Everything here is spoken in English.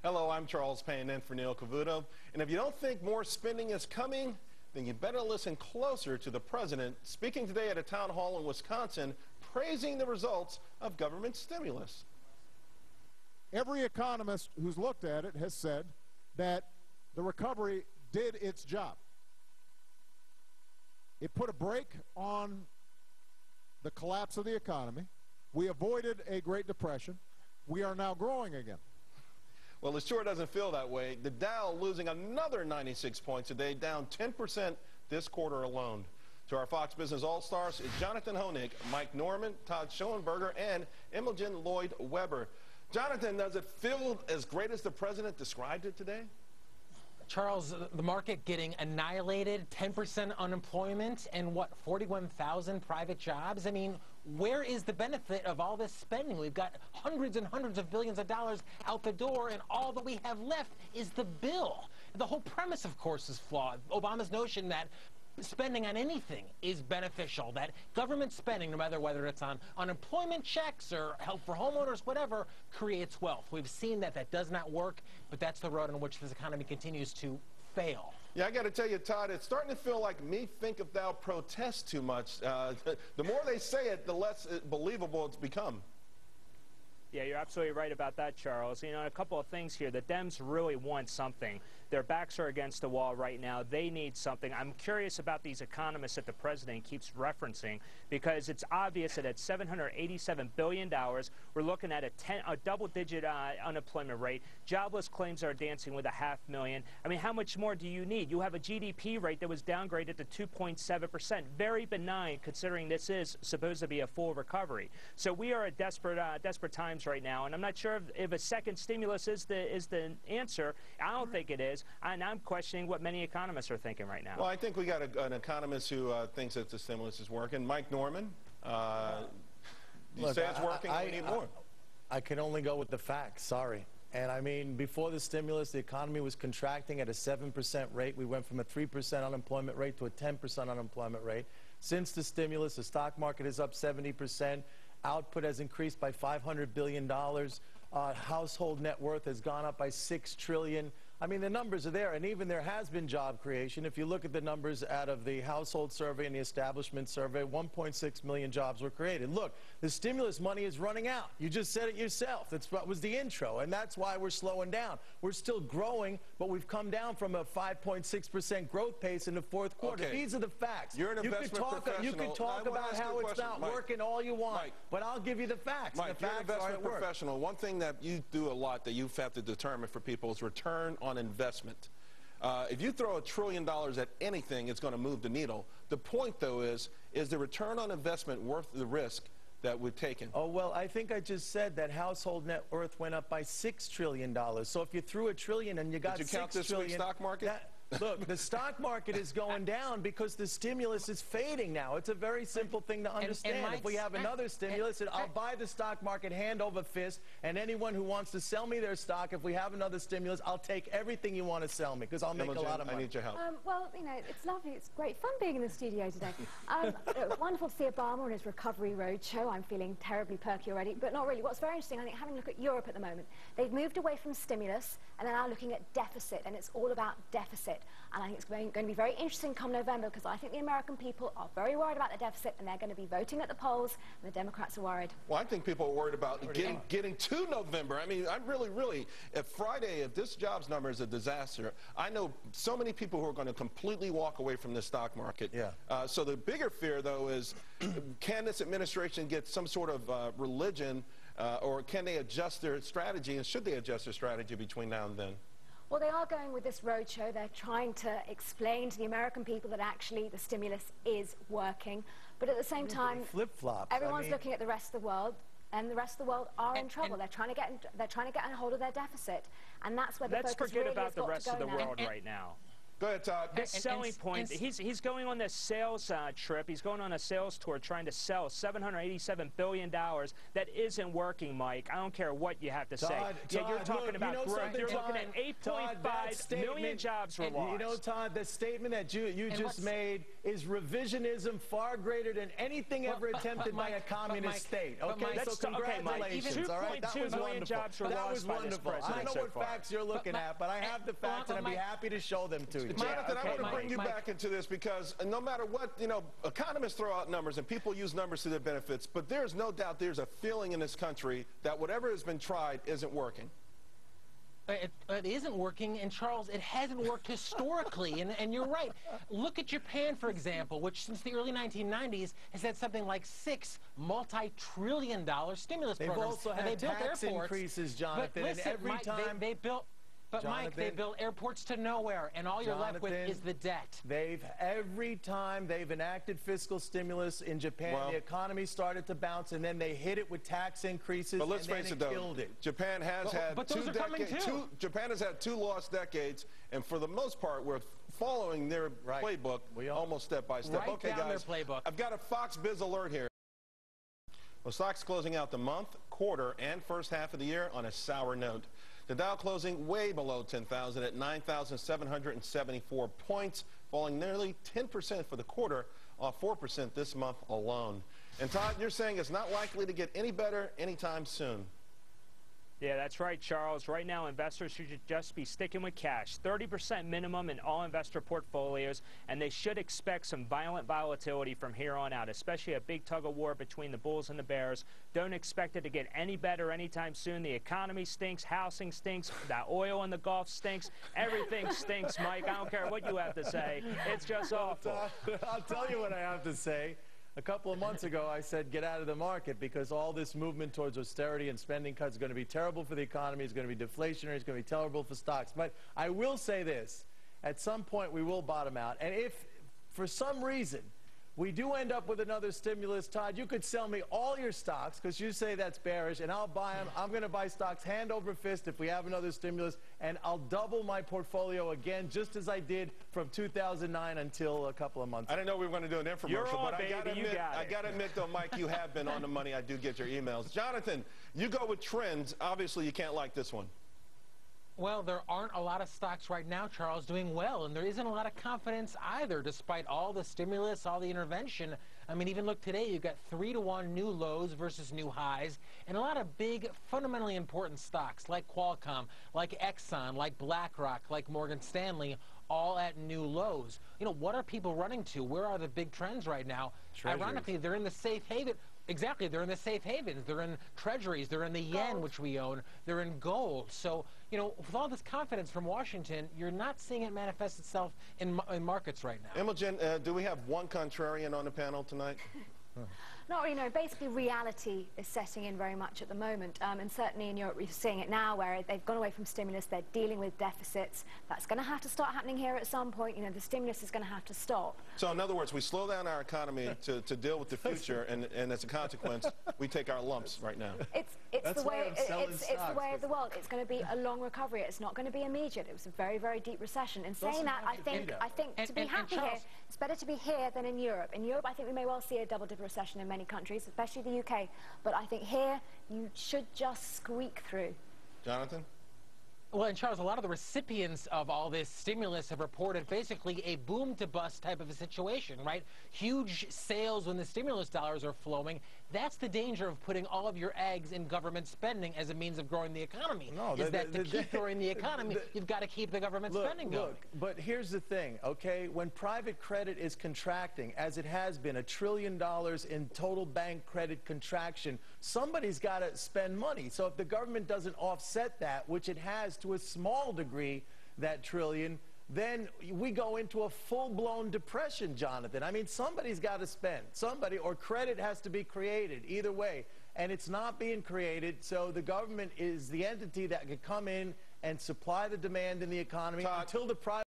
Hello, I'm Charles Payne in for Neil Cavuto. And if you don't think more spending is coming, then you better listen closer to the president speaking today at a town hall in Wisconsin, praising the results of government stimulus. Every economist who's looked at it has said that the recovery did its job. It put a brake on the collapse of the economy. We avoided a Great Depression. We are now growing again. Well, it sure doesn't feel that way. The Dow losing another 96 points today, down 10% this quarter alone. To our Fox Business All-Stars, Jonathan Honig, Mike Norman, Todd Schoenberger, and Imogen Lloyd-Webber. Jonathan, does it feel as great as the president described it today? Charles, the market getting annihilated, 10% unemployment, and what, 41,000 private jobs? I mean, where is the benefit of all this spending? We've got hundreds and hundreds of billions of dollars out the door, and all that we have left is the bill. The whole premise, of course, is flawed. Obama's notion that spending on anything is beneficial, that government spending, no matter whether it's on unemployment checks or help for homeowners, whatever, creates wealth. We've seen that that does not work, but that's the road on which this economy continues to fail. Yeah, I got to tell you, Todd, it's starting to feel like me think if thou protest too much. The more they say it, the less believable it's become. Yeah, you're absolutely right about that, Charles. You know, a couple of things here. The Dems really want something. Their backs are against the wall right now. They need something. I'm curious about these economists that the president keeps referencing, because it's obvious that at $787 billion, we're looking at a double-digit unemployment rate. Jobless claims are dancing with 500,000. I mean, how much more do you need? You have a GDP rate that was downgraded to 2.7%. Very benign, considering this is supposed to be a full recovery. So we are at desperate times right now, and I'm not sure if a second stimulus is the answer. I don't think it is. And I'm questioning what many economists are thinking right now. Well, I think we got an economist who thinks that the stimulus is working. Mike Norman, you say it's working, we need more. I can only go with the facts, sorry. And I mean, before the stimulus, the economy was contracting at a 7% rate. We went from a 3% unemployment rate to a 10% unemployment rate. Since the stimulus, the stock market is up 70%. Output has increased by $500 billion. Household net worth has gone up by $6 trillion. I mean, the numbers are there, and even there has been job creation. If you look at the numbers out of the household survey and the establishment survey, 1.6 million jobs were created. Look, the stimulus money is running out. You just said it yourself. That's what was the intro, and that's why we're slowing down. We're still growing, but we've come down from a 5.6% growth pace in the fourth quarter. Okay. These are the facts. You're an investment professional. You can talk about how it's not working all you want, but I'll give you the facts. Mike, you're an investment professional. One thing that you do a lot that you have to determine for people is return on investment. If you throw $1 trillion at anything, it's going to move the needle. The point, though, is the return on investment worth the risk that we've taken? Oh, well, I think I just said that household net worth went up by $6 trillion. So if you threw $1 trillion and you got $6 trillion... Did you count this week's stock market? Look, the stock market is going down because the stimulus is fading now. It's a very simple thing to understand. If we have another stimulus, I'll buy the stock market hand over fist, and anyone who wants to sell me their stock, if we have another stimulus, I'll take everything you want to sell me, because I'll make a lot of money. I need your help. Well, you know, it's lovely. It's great fun being in the studio today. Wonderful to see Obama on his recovery roadshow. I'm feeling terribly perky already, but not really. What's very interesting, I think, having a look at Europe at the moment, they've moved away from stimulus, and they're now looking at deficit, and it's all about deficit. And I think it's going to be very interesting come November, because I think the American people are very worried about the deficit, and they're going to be voting at the polls, and the Democrats are worried. Well, I think people are worried about getting to November. I mean, I'm really, if this jobs number is a disaster, I know so many people who are going to completely walk away from the stock market. Yeah. So the bigger fear, though, is can this administration get some sort of religion, or can they adjust their strategy, and should they adjust their strategy between now and then? Well, they are going with this roadshow. They're trying to explain to the American people that actually the stimulus is working. But at the same time, everyone's looking at the rest of the world, and the rest of the world are in trouble. They're trying to get a hold of their deficit, and that's where the focus really has got to go now. Let's forget about the rest of the world right now. Go ahead, Todd. His selling point, he's going on this sales trip. He's going on a sales tour trying to sell $787 billion. That isn't working, Mike. I don't care what you have to say. You're talking about growth. You're looking at 8.5 million jobs were lost. You know, Todd, the statement that you just made is revisionism far greater than anything ever attempted by a communist state. Okay, so congratulations. All right, that was wonderful. That was wonderful. I don't know what facts you're looking at, but I have the facts, and I'd be happy to show them to you. Jonathan, I want to bring you back into this because no matter what, economists throw out numbers and people use numbers to their benefits, but there's no doubt there's a feeling in this country that whatever has been tried isn't working. It isn't working, and Charles, it hasn't worked historically, and you're right. Look at Japan, for example, which since the early 1990s has had something like 6 multi-trillion-dollar stimulus programs. They've also had tax increases, Jonathan, and every time they built. But Jonathan, Mike, they built airports to nowhere, and all you're left with is the debt. Every time they've enacted fiscal stimulus in Japan, the economy started to bounce, and then they hit it with tax increases, but let's face it, though, Japan has had Japan has had 2 lost decades, and for the most part, we're following their playbook almost step by step. Right okay, down guys, their playbook. I've got a Fox Biz alert here. Well, stocks closing out the month, quarter, and first half of the year on a sour note. The Dow closing way below 10,000 at 9,774 points, falling nearly 10% for the quarter, off 4% this month alone. And Todd, you're saying it's not likely to get any better anytime soon. Yeah, that's right, Charles. Right now, investors should just be sticking with cash. 30% minimum in all investor portfolios, and they should expect some violent volatility from here on out, especially a big tug-of-war between the bulls and the bears. Don't expect it to get any better anytime soon. The economy stinks, housing stinks, the oil in the Gulf stinks, everything stinks, Mike. I don't care what you have to say. It's just awful. I'll tell you what I have to say. A couple of months ago, I said get out of the market because all this movement towards austerity and spending cuts is going to be terrible for the economy, it's going to be deflationary, it's going to be terrible for stocks. But I will say this, at some point we will bottom out. And if, for some reason, we do end up with another stimulus, Todd, you could sell me all your stocks because you say that's bearish, and I'll buy them. I'm going to buy stocks hand over fist if we have another stimulus, and I'll double my portfolio again, just as I did from 2009 until a couple of months ago. I didn't know we were going to do an infomercial, You're on, but baby. I got to admit, though, Mike, you have been on the money. I do get your emails. Jonathan, you go with trends. Obviously, you can't like this one. Well, there aren't a lot of stocks right now, Charles, doing well, and there isn't a lot of confidence either, despite all the stimulus, all the intervention. I mean, even look today, you've got 3-to-1 new lows versus new highs, and a lot of big, fundamentally important stocks like Qualcomm, like Exxon, like BlackRock, like Morgan Stanley, all at new lows. What are people running to? Where are the big trends right now? Treasuries. Ironically, they're in the safe haven. Exactly, they're in the safe havens. They're in treasuries. They're in the yen, which we own. They're in gold. So, with all this confidence from Washington, you're not seeing it manifest itself in markets right now. Imogen, do we have one contrarian on the panel tonight? Not really, no. Basically, reality is setting in very much at the moment. And certainly in Europe, we're seeing it now where they've gone away from stimulus. They're dealing with deficits. That's going to have to start happening here at some point. The stimulus is going to have to stop. So, in other words, we slow down our economy to deal with the future, and as a consequence, we take our lumps right now. It's the way of the world. It's going to be a long recovery. It's not going to be immediate. It was a very, very deep recession. In saying that, I think to be happy here, it's better to be here than in Europe. In Europe, I think we may well see a double-dip recession in many countries, especially the UK. But I think here, you should just squeak through. Jonathan? Well, and Charles, a lot of the recipients of all this stimulus have reported basically a boom-to-bust type of a situation, right? Huge sales when the stimulus dollars are flowing. That's the danger of putting all of your eggs in government spending as a means of growing the economy. To keep growing the economy, you've got to keep the government spending going. But here's the thing, okay? When private credit is contracting, as it has been, $1 trillion in total bank credit contraction, somebody's got to spend money. So if the government doesn't offset that, which it has to a small degree, that trillion, then we go into a full-blown depression, Jonathan. I mean, somebody's got to spend. Somebody, or credit has to be created, either way. And it's not being created, so the government is the entity that could come in and supply the demand in the economy until the private